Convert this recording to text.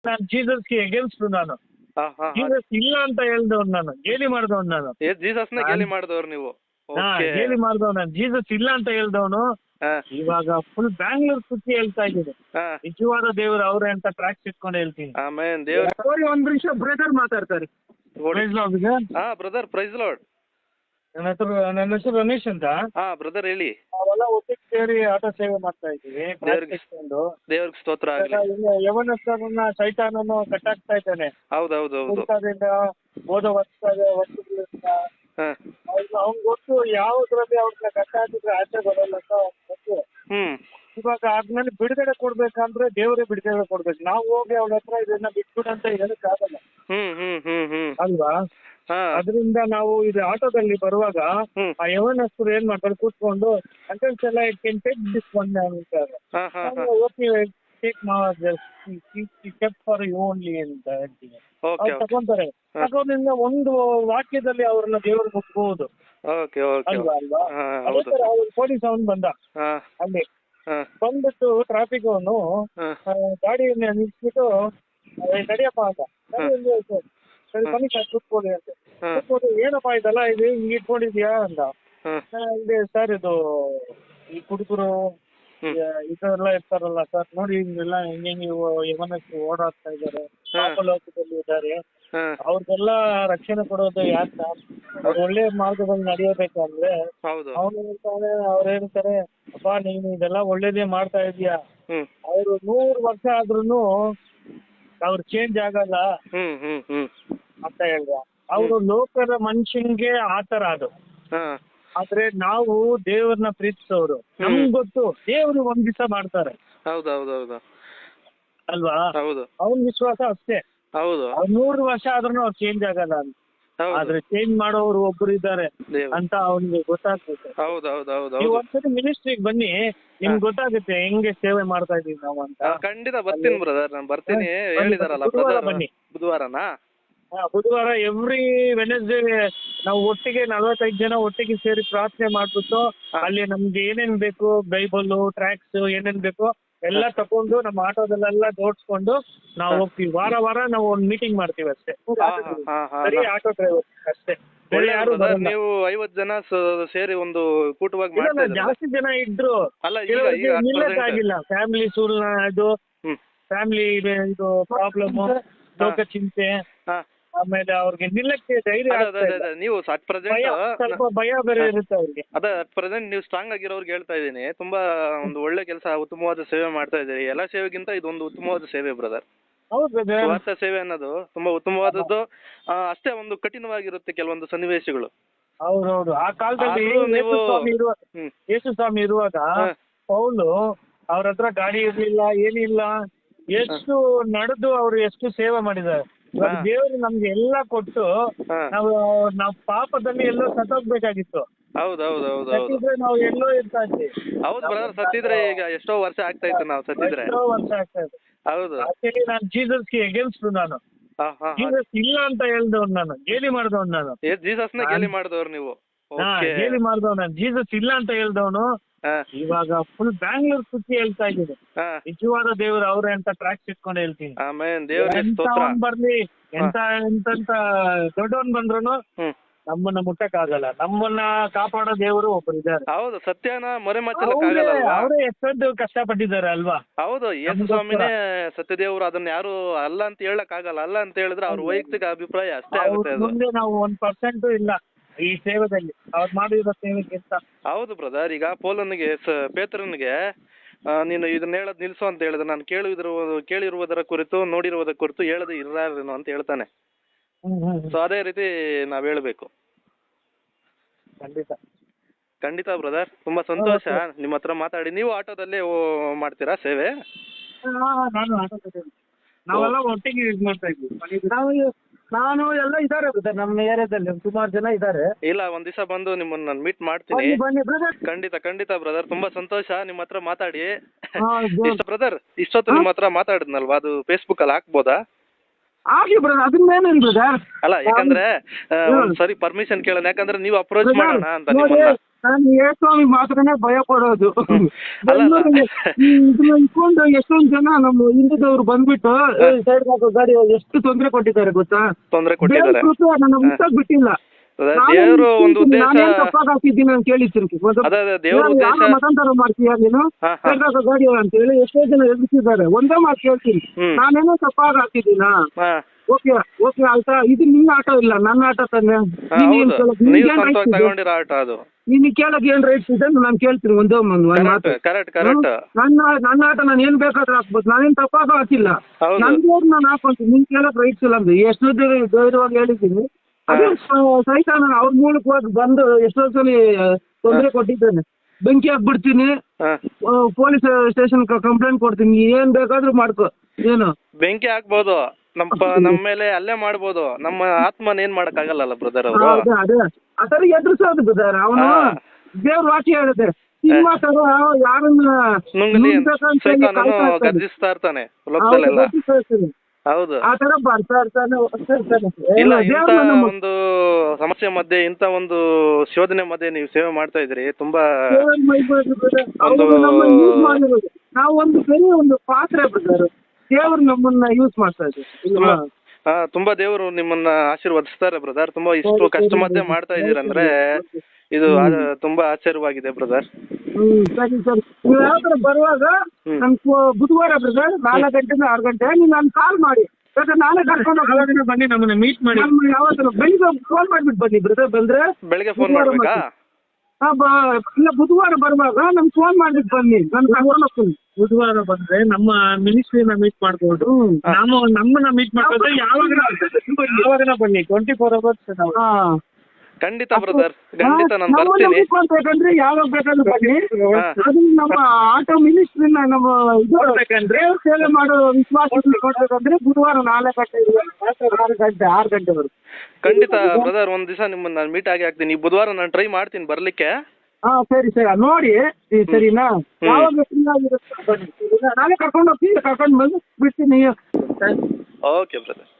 ನಾನು ಜೀಸಸ್ಗೆ ಎಗೇನ್ಸ್ಟ್ ನಾನು. ಹಾ ಹಾ ಜೀಸಸ್ ಇಲ್ಲ ಅಂತ ಹೇಳ್ದವ್ನು ನಾನು, ಗೇಲಿ ಮಾಡ್ದವ್ನು ನಾನು. ಜೀಸಸ್ನ ಗೇಲಿ ಮಾಡಿದವ್ರು ನೀವು. ಓಕೆ. ಗೇಲಿ ಮಾಡ್ದವ್ ನಾನು, ಜೀಸಸ್ ಇಲ್ಲ ಅಂತ ಹೇಳ್ದವನು. ಇವಾಗ ಫುಲ್ ಬ್ಯಾಂಗ್ಳೂರ್ ಸುತ್ತಿ ಹೇಳ್ತಾ ಇದ್ದೀನಿ, ನಿಜವಾದ ದೇವರು ಅವ್ರೆ ಅಂತ ಟ್ರ್ಯಾಕ್ಸ್ ಇಟ್ಕೊಂಡು ಹೇಳ್ತೀನಿ. ಆಮೇನ್ ದೇವ್ರ. ಒಂದ್ ನಿಮಿಷ ಬ್ರದರ್ ಮಾತಾಡ್ತಾರೆ. ಹಾ ಬ್ರದರ್, ಪ್ರೈಸ್ ಲಾರ್ಡ್. ನನ್ನ ಹೆಸರು ರಮೇಶ್ ಅಂತ. ಹಾ ಬ್ರದರ್ ಹೇಳಿ. ನಾವೆಲ್ಲ ಒಟ್ಟಿಗೆ ಸೇರಿ ಆಟೋ ಸೇವೆ ಮಾಡ್ತಾ ಇದ್ದೀವಿ. ದೇವ್ರಿಗೆ ಸ್ತೋತ್ರ ಆಗ್ಲಿ. ಯವನಸ್ಥರನ್ನ ಸೈತಾನನು ಕಟ್ಟಾಕ್ತಾ ಇದ್ದಾನೆ. ಹೌದೌದು. ಓದೋ ವರ್ಷಗಳಿಂದ ಅವ್ನ್ ಗೊತ್ತು ಯಾವ್ದ್ರಲ್ಲಿ ಅವ್ರನ್ನ ಕಟ್ಟಾಕಿದ್ರೆ ಆಚೆ ಬರಲ್ಲ ಅಂತ ಗೊತ್ತು. ಇವಾಗ ಆದ್ಮೇಲೆ ಬಿಡುಗಡೆ ಕೊಡ್ಬೇಕಂದ್ರೆ ದೇವರೇ ಬಿಡುಗಡೆ ಕೊಡ್ಬೇಕು. ನಾವು ಹೋಗಿ ಅವಳ ಹತ್ರ ಇದನ್ನ ಬಿಟ್ಬಿಡು ಅಂತ ಹೇಳಕ್ ಆಗಲ್ಲ ಅಲ್ವಾ? ಅದರಿಂದ ನಾವು ಇದು ಆಟೋದಲ್ಲಿ ಬರುವಾಗ ಆ ಯವನಸ್ಥರು ಏನ್ ಮಾಡ್ತಾರೆ, ಕೂತ್ಕೊಂಡು ಅಂಕಲ್ಸ್ ಎಲ್ಲ it can take this one ಅಂತಾರೆ. ಫಾರ್ ಯು ಓನ್ಲಿ ಅಂತ ಹೇಳ್ತೀನಿ. ಅವ್ರು ತಗೊಂತಾರೆ. ತಗೊಂಡ್ರಿಂದ ಒಂದು ವಾಕ್ಯದಲ್ಲಿ ಅವ್ರನ್ನ ದೇವ್ರಿಗೆ ಒಪ್ಬಹುದು ಅಲ್ವಾ? ಅದೇ ತರ ಪೊಲೀಸ್ ಅವನು ಬಂದ ಅಲ್ಲಿ ಬಂದ್ಬಿಟ್ಟು ಟ್ರಾಫಿಕ್ ಅವನು ಗಾಡಿಯನ್ನ ನಿಲ್ಸ್ಬಿಟ್ಟು ನಡಿಯಪ್ಪ ಅಂತ, ಸರಿ ಬನ್ನಿ ಸರ್ ಕೂತ್ಕೊಳ್ಳಿ ಅಂತ. ಕೂತ್ಕೊಂಡು ಏನಪ್ಪಾ ಇದೆಲ್ಲ ಇದು ಹಿಂಗೆ ಇಟ್ಕೊಂಡಿದ್ಯಾ ಅಂತ. ಇದೆ ಸರ್, ಇದು ಈ ಕುಡುಕರು ಇದೆಲ್ಲ ಇರ್ತಾರಲ್ಲ ಸರ್, ನೋಡಿ ಹಿಂಗೆಲ್ಲ ಹಿಂಗೆ ನೀವು ಯವನಸ್ಥರು ಓಡಾಡ್ತಾ ಇದ್ದಾರೆ, ಪಾಪಲೋಕದಲ್ಲಿ ಇದ್ದಾರೆ, ಅವ್ರಿಗೆಲ್ಲ ರಕ್ಷಣೆ ಕೊಡೋದು ಯಾಕೆ ಸರ್? ಅವ್ರು ಒಳ್ಳೆ ಮಾರ್ಗದಲ್ಲಿ ನಡೆಯಬೇಕಂದ್ರೆ ಅವ್ರು ಹೇಳ್ತಾರೆ, ಅಪ್ಪ ನೀನು ಇದೆಲ್ಲ ಒಳ್ಳೇದೇ ಮಾಡ್ತಾ ಇದೀಯಾ, ಅವ್ರು 100 ವರ್ಷ ಆದ್ರೂನು ಅವ್ರು ಚೇಂಜ್ ಆಗಲ್ಲ ಅಂತ ಹೇಳಿದ. ಅವರು ಲೋಕದ ಮನುಷ್ಯನ್ಗೆ ಆತರ ಅದು. ಆದ್ರೆ ನಾವು ದೇವ್ರನ್ನ ಪ್ರೀತಿಸೋರು, ನಮ್ಗೆ ಗೊತ್ತು ದೇವ್ರು ಒಂದ್ ದಿವಸ ಮಾಡ್ತಾರೆ ಅಲ್ವಾ? ಅವ್ನ ವಿಶ್ವಾಸ ಅಷ್ಟೇ. 100 ವರ್ಷ ಆದ್ರೂ ಅವ್ರು ಚೇಂಜ್ ಆಗಲ್ಲ ಅಂತ. ಆದ್ರೆ ಚೇಂಜ್ ಮಾಡೋರು ಒಬ್ರು ಇದ್ದಾರೆ ಅಂತ ಅವ್ನಿಗೆ ಗೊತ್ತಾಗ್ತದೆ. ನೀವು ಒಂದ್ಸತಿ ಮಿನಿಸ್ಟ್ರಿಗೆ ಬನ್ನಿ, ನಿಮ್ಗೆ ಗೊತ್ತಾಗುತ್ತೆ ಹೆಂಗೆ ಸೇವೆ ಮಾಡ್ತಾ ಇದೀವಿ ನಾವು ಅಂತ. ಖಂಡಿತ ಬರ್ತೀನಿ ಬ್ರದರ್, ನಾನು ಬರ್ತೀನಿ. ಹೇಳಿದಾರಲ್ಲ ಬನ್ನಿ ಬುಧವಾರನಾ? ಬುಧವಾರ ಎವ್ರಿ ವೆನೆಸ್ಡೇ ನಾವು ಒಟ್ಟಿಗೆ 45 ಜನ ಒಟ್ಟಿಗೆ ಸೇರಿ ಪ್ರಾರ್ಥನೆ ಮಾಡ್ಬಿಟ್ಟು ಅಲ್ಲಿ ನಮ್ಗೆ ಏನೇನ್ ಬೇಕು, ಬೈಬಲ್, ಟ್ರ್ಯಾಕ್ಸ್ ಏನೇನ್ ಬೇಕು ಎಲ್ಲ ತಕೊಂಡು ನಮ್ಮ ಆಟೋದಲ್ಲೆಲ್ಲ ಜೋಡಿಸ್ಕೊಂಡು ನಾವು ಹೋಗ್ತೀವಿ. ವಾರ ನಾವು ಒಂದು ಮೀಟಿಂಗ್ ಮಾಡ್ತೀವಿ ಅಷ್ಟೇ. ಬರೀ ಆಟೋ ಡ್ರೈವರ್ ಅಷ್ಟೇ, ಬೇರೆ ಯಾರು ಬರಲ್ಲ. ನೀವು 50 ಜನ ಸೇರಿ ಒಂದು ಕೂಟವಾಗಿ ಜಾಸ್ತಿ ಜನ ಇದ್ರು ನಿಲ್ಲಕ್ಕಾಗಿಲ್ಲ. ಫ್ಯಾಮಿಲಿ ಇದು ಫ್ಯಾಮಿಲಿ ಇದು ಪ್ರಾಬ್ಲಮ್, ಲೋಕ ಚಿಂತೆ, ಆಮೇಲೆ ಅವ್ರಿಗೆ ನಿಲ್ಲಕ್ಕೆ ಧೈರ್ಯ ನೀವು ಸ್ವಲ್ಪ ಭಯ ಬೇರೆ ಇರುತ್ತೆ ಅವ್ರಿಗೆ. ಅದ ಅಟ್ ಪ್ರೆಸೆಂಟ್ ನೀವು ಸ್ಟ್ರಾಂಗ್ ಆಗಿರೋರ್ಗೆ ಹೇಳ್ತಾ ಇದ್ದೀನಿ. ತುಂಬಾ ಒಂದು ಒಳ್ಳೆ ಕೆಲಸ, ಉತ್ತಮವಾದ ಸೇವೆ ಮಾಡ್ತಾ ಇದ್ದೀರಿ. ಎಲ್ಲ ಸೇವೆಗಿಂತ ಇದೊಂದು ಉತ್ತಮವಾದ ಸೇವೆ ಬ್ರದರ್. ಸ್ವಾರ್ಥ ಸೇವೆ ಅನ್ನೋದು ತುಂಬಾ ಉತ್ತಮವಾದದ್ದು. ಅಷ್ಟೇ ಒಂದು ಕಠಿಣವಾಗಿರುತ್ತೆ ಕೆಲವೊಂದು ಸನ್ನಿವೇಶಗಳು. ಹೌದೌದು. ಆ ಕಾಲದಲ್ಲಿ ಯೇಸು ಸ್ವಾಮಿ ಇರುವಾಗ ಪೌಲು ಅವ್ರ ಹತ್ರ ಗಾಡಿ ಇರ್ಲಿಲ್ಲ, ಏನಿಲ್ಲ, ಎಷ್ಟು ನಡೆದು ಅವ್ರು ಎಷ್ಟು ಸೇವೆ ಮಾಡಿದ್ದಾರೆ. ದೇವರು ನಮ್ಗೆ ಎಲ್ಲ ಕೊಟ್ಟು ನಾವು ಪಾಪದಲ್ಲಿ ಎಲ್ಲೋ ಸತ್ತೋಗ್ಬೇಕಾಗಿತ್ತು. ಸತ್ತಿದ್ರೆ ನಾವು ಎಲ್ಲೋ ಇರ್ತಾ ಇದ್ವಿ. ಹೌದು ಬ್ರದರ್, ಸತ್ತಿದ್ರೆ ಈಗ ಎಷ್ಟೋ ವರ್ಷ ಆಗ್ತಾ ಇತ್ತು. ನಾವು ಸತ್ತಿದ್ರೆ ಎಷ್ಟೋ ವರ್ಷ ಆಗ್ತಾ ಇತ್ತು. ಹೌದು. ನಾನು ಜೀಸಸ್ಗೆ ಎಗೇನ್ಸ್ಟ್ ನಾನು. ಜೀಸಸ್ ಇಲ್ಲ ಅಂತ ಹೇಳ್ದವ್ನು ನಾನು, ಗೇಲಿ ಮಾಡ್ದವ್ನು ನಾನು. ಜೀಸಸ್ನ ಗೇಲಿ ಮಾಡಿದವ್ರು ನೀವು? ಗೇಲಿ ಮಾಡ್ದವ್ ನಾನು, ಜೀಸಸ್ ಇಲ್ಲ ಅಂತ ಹೇಳ್ದವನು. ಇವಾಗ ಫುಲ್ ಬ್ಯಾಂಗ್ಳೂರ್ ಸುತ್ತಿ ಹೇಳ್ತಾ ಇದ್ದೀನಿ, ನಿಜವಾದ ದೇವ್ರು ಅವ್ರೆ ಅಂತ ಟ್ರ್ಯಾಕ್ಸ್ ಇಟ್ಕೊಂಡು ಹೇಳ್ತೀನಿ. ಎಂತವನ್ ಬರ್ಲಿ, ಎಂತ ದೊಡ್ಡವನ್ ಬಂದ್ರು ನಮ್ಮನ್ನ ಮುಟ್ಟಕ್ ಆಗಲ್ಲ. ನಮ್ಮನ್ನ ಕಾಪಾಡೋ ದೇವರು ಒಬ್ರು ಇದ್ದಾರೆ. ಹೌದು, ಸತ್ಯನ ಮರೆಮಾಚಲ್ಲ. ಅವರೇ ಎಷ್ಟೊಂದು ಕಷ್ಟಪಟ್ಟಿದ್ದಾರೆ ಅಲ್ವಾ? ಹೌದು, ಯೇಸು ಸ್ವಾಮಿನೇ ಸತ್ಯ ದೇವರು. ಅದನ್ನ ಯಾರು ಅಲ್ಲ ಅಂತ ಹೇಳಕ್ ಆಗಲ್ಲ. ಅಲ್ಲ ಅಂತ ಹೇಳಿದ್ರೆ ಅವ್ರ ವೈಯಕ್ತಿಕ ಅಭಿಪ್ರಾಯ ಅಷ್ಟೇ ಆಗುತ್ತೆ. ಮುಂದೆ ನಾವು 1% ಇಲ್ಲ ಈ ಸೇವೆದಲ್ಲಿ, ಅವ್ರು ಮಾಡಿರೋ ಸೇವೆಗಿಂತ. ಹೌದು ಬ್ರದರ್. ಈಗ ಪೌಲನಿಗೆ, ಪೇತ್ರನಿಗೆ ನೀನು ಇದನ್ನ ಹೇಳೋದ್ ನಿಲ್ಸು ಅಂತ ಹೇಳಿದ್ರೆ, ನಾನು ಕೇಳಿರುವುದರ ಕುರಿತು ನೋಡಿರುವುದರ ಕುರಿತು ಹೇಳದೆ ಇರಾರೇನು ಅಂತ ಹೇಳ್ತಾನೆ. ಸೊ ಅದೇ ರೀತಿ ನಾವ್ ಹೇಳ್ಬೇಕು. ಖಂಡಿತ ಬ್ರದರ್, ತುಂಬಾ ಸಂತೋಷ ನಿಮ್ಮ ಹತ್ರ ಮಾತಾಡಿ. ನೀವು ಆಟೋದಲ್ಲೇ ಮಾಡ್ತೀರಾ ಸೇವೆ? ನಾನು ಆಟೋದಲ್ಲಿ, ನಾವೆಲ್ಲ ಒಟ್ಟಿಗೆ ಯೂಸ್ ಮಾಡ್ತಾ ಇದ್ವಿ. ನಾನು ಎಲ್ಲ ಇದ್ದಾರೆ ಬ್ರದರ್, ನಮ್ಮ ಏರಿಯಾದಲ್ಲಿ ಸುಮಾರು ಜನ ಇದ್ದಾರೆ. ಇಲ್ಲ, ಒಂದ್ ದಿವಸ ಬಂದು ನಿಮ್ಮನ್ನ ನಾನು ಮೀಟ್ ಮಾಡ್ತೀನಿ. ಖಂಡಿತ ಬ್ರದರ್, ತುಂಬಾ ಸಂತೋಷ ನಿಮ್ಮ ಹತ್ರ ಮಾತಾಡಿ. ಬ್ರದರ್, ಇಷ್ಟೊತ್ತು ನಿಮ್ಮ ಹತ್ರ ಮಾತಾಡಿದ್ನಲ್ವಾ, ಅದು ಫೇಸ್ಬುಕ್ ಅಲ್ಲಿ ಹಾಕ್ಬೋದಾ? ಹಾಕಿ ಬ್ರದರ್, ಅದನ್ನೇನೇನು ಬ್ರದರ್. ಅಲ್ಲ, ಯಾಕಂದ್ರೆ ಸರಿ ಪರ್ಮಿಷನ್ ಕೇಳೋಣ, ಯಾಕಂದ್ರೆ ನೀವು ಅಪ್ರೋಚ್ ಮಾಡೋಣ ಅಂತ. ನಾನು ಏಸ್ವಾಮಿ ಮಾತ್ರನೇ ಭಯ ಪಡೋದು. ಅಲ್ಲ. ಬೆಂಗಳೂರಲ್ಲಿ ಇದನ್ನ ಇಟ್ಕೊಂಡು ಎಷ್ಟೊಂದು ಜನ ನಮ್ಮ ಹಿಂದೂದವ್ರು ಬಂದ್ಬಿಟ್ಟು ಸೈಡ್ ಹಾಕೋ ಗಾಡಿ ಎಷ್ಟು ತೊಂದರೆ ಕೊಟ್ಟಿದ್ದಾರೆ ಗೊತ್ತಾ. ತೊಂದರೆ ಕೊಟ್ಟಿದ್ದಾರೆ. ನನ್ನ ಮುಟ್ಟಾಗ್ ಬಿಟ್ಟಿಲ್ಲ. ದೇವರು ಒಂದು ಉದ್ದೇಶ. ನಾನೇನ್ ತಪ್ಪಾಗಿ ಹಾಕಿದ್ದೀನಿ ಅಂತ ಕೇಳಿದ್ದೀನಿ. ಅದೇ ದೇವ್ರ ಉದ್ದೇಶ. ಮತಾಂತರ ಮಾಡ್ತೀಯ ನೀನು ಸೈಡ್ ಹಾಕೋ ಗಾಡಿ ಅಂತ ಹೇಳಿ ಎಷ್ಟೋ ಜನ ಎದುರಿಸಿದ್ದಾರೆ. ಒಂದೇ ಮಾತು ಕೇಳ್ತೀನಿ, ನಾನೇನೋ ತಪ್ಪಾಗಿ ಹಾಕಿದ್ದೀನಾ? ಓಕೆ ಓಕೆ ಆಯ್ತಾ, ಇದು ನಿನ್ನ ಆಟ ಇಲ್ಲ, ನನ್ನ ಆಟ ತಾನೆ. ತಗೊಂಡಿರೋ ಆಟ ಅದು. ನೀನ್ ಕೇಳಕ್ ಏನ್ ರೈಟ್ಸ್ ಇದೆ ನಾನು ಕೇಳ್ತೀನಿ. ಒಂದೇ ಒಂದು ಮಾತು, ನನ್ನ ಆಟ ನಾನು ಏನ್ ಬೇಕಾದ್ರೂ ಹಾಕ್ಬೋದು, ನಾನೇನ್ ತಪ್ಪಾಗ ಹಾಕಿಲ್ಲ. ನನ್ಗೆ ನಾನು ಹಾಕೊಂತೀನಿ, ನಿನ್ ಕೇಳಕ್ ರೈಟ್ಸ್ ಇಲ್ಲ ಅಂದ್ರೆ ಎಷ್ಟು ಧೈರ್ಯವಾಗಿ ಹೇಳಿದ್ದೀನಿ. ಅದೇ ಸೈತಾನ ಅವ್ರ ಮೂಲಕವಾಗಿ ಬಂದು ಎಷ್ಟೋ ಸಲ ತೊಂದರೆ ಕೊಟ್ಟಿದ್ದೇನೆ. ಬೆಂಕಿ ಹಾಕ್ಬಿಡ್ತೀನಿ, ಪೊಲೀಸ್ ಸ್ಟೇಷನ್ ಕಂಪ್ಲೇಂಟ್ ಕೊಡ್ತೀನಿ, ಏನ್ ಬೇಕಾದ್ರೂ ಮಾಡ್ಕೊ. ಏನು ಬೆಂಕಿ ಹಾಕ್ಬೋದು, ನಮ್ಮ ಮೇಲೆ ಅಲ್ಲೇ ಮಾಡ್ಬೋದು, ನಮ್ಮ ಆತ್ಮನ ಏನ್ ಮಾಡಕ್ ಆಗಲ್ಲ ಬ್ರದರ್ ಅವರು. ಅದೇ ಆತರ ಎದುರಿಸೋದು ಬ್ರದರ್. ಅವನು ದೇವ್ರ ವಾಕ್ಯ ಹೇಳಿದೆ, ಸಿನಿಮಾ ತರ ಯಾರನ್ನ ಗರ್ಜಿಸ್ತಾ ಇರ್ತಾನೆ ಲೋಕದಲ್ಲೆಲ್ಲ. ಹೌದು. ಆತರ ಬರ್ತಾ ಇರ್ತಾನೆ. ಇಲ್ಲ, ಇಂತ ಒಂದು ಸಮಸ್ಯೆ ಮಧ್ಯೆ, ಇಂತ ಒಂದು ಶೋಧನೆ ಮಧ್ಯೆ ನೀವು ಸೇವೆ ಮಾಡ್ತಾ ಇದ್ರಿ. ತುಂಬಾ ನಾವು ಒಂದು ಬೇರೆ ಒಂದು ಪಾತ್ರೆ ಬ್ರದರ್, ದೇವ್ರು ನಮ್ಮನ್ನ ಯೂಸ್ ಮಾಡ್ತಾ ಇದ್ದೀವಿ. ತುಂಬಾ ದೇವರು ನಿಮ್ಮನ್ನ ಆಶೀರ್ವದಿಸ್ತಾರೆ ಬ್ರದರ್. ತುಂಬಾ ಇಷ್ಟು ಕಷ್ಟ ಮಧ್ಯೆ ಮಾಡ್ತಾ ಇದೀರಂದ್ರೆ ಇದು ತುಂಬಾ ಆಶ್ಚರ್ಯವಾಗಿದೆ ಬ್ರದರ್. ಸರಿ ಸರಿ, ನೀವು ಯಾವ್ದಾರ ಬರುವಾಗ ನನ್ ಬುಧವಾರ ಬ್ರದರ್ 4 ಗಂಟೆಯಿಂದ 6 ಗಂಟೆ ನೀವು ನಾನು ಕಾಲ್ ಮಾಡಿ, ಯಾಕಂದ್ರೆ ನಾನೇ ಕರ್ಕೊಂಡು ಬನ್ನಿ, ನಮ್ಮನ್ನ ಮೀಟ್ ಮಾಡಿ. ಯಾವತ್ತಾರ ಬೆಳಿಗ್ಗೆ ಫೋನ್ ಮಾಡ್ಬಿಟ್ಟು ಬನ್ನಿ ಬ್ರದರ್. ಬಂದ್ರೆ ಬೆಳಿಗ್ಗೆ ಫೋನ್ ಮಾಡ್ಬೇಕಾ? ಇಲ್ಲ, ಬುಧವಾರ ಬರುವಾಗ ನಮ್ಗೆ ಫೋನ್ ಮಾಡ್ಬಿಟ್ಟು ಬನ್ನಿ, ನಾನು ಕರ್ಕೊಂಡು ಹೋಗ್ತೀನಿ. ಬುಧವಾರ ಬಂದ್ರೆ ನಮ್ಮ ಮಿನಿಸ್ಟ್ರಿನ ಮೀಟ್ ಮಾಡ್ಕೊಂಡು ನಮ್ಮನ್ನ ಮೀಟ್ ಮಾಡ್ಕೊಂಡ್ರೆ ಯಾವಾಗ ಬನ್ನಿ, 24 hours. ಖಂಡಿತ ಬ್ರದರ್, ಖಂಡಿತ ನಾನು ಬರ್ತೀನಿ. ಬೇಕಂದ್ರೆ ಯಾವಾಗ ಬೇಕಾದ್ರೂ ಬನ್ನಿ. ಅದು ನಮ್ಮ ಆಟೋ ಮಿನಿಸ್ಟ್ರಿನ ನಮ್ಮ ಬೇಕಂದ್ರೆ ಸೇವೆ ಮಾಡೋ ವಿಶ್ವಾಸ ಕೊಡ್ಬೇಕಂದ್ರೆ ಬುಧವಾರ 4 ಗಂಟೆ 6 ಗಂಟೆವರೆಗೂ. ಖಂಡಿತ ಬ್ರದರ್, ಒಂದ್ ದಿವಸ ನಿಮ್ಮನ್ನ ನಾನು ಮೀಟ್ ಆಗಿ ಆಗ್ತೀನಿ. ಬುಧವಾರ ನಾನು ಟ್ರೈ ಮಾಡ್ತೀನಿ ಬರ್ಲಿಕ್ಕೆ. ಸರಿ ಸರಿ, ನೋಡಿ ಸರಿನಾ, ಯಾವಾಗ ಬನ್ನಿ, ನಾನೇ ಕರ್ಕೊಂಡು ಹೋಗ್ತೀನಿ, ಕರ್ಕೊಂಡು ಬಂದು ಬಿಡ್ತೀನಿ. Okay brother.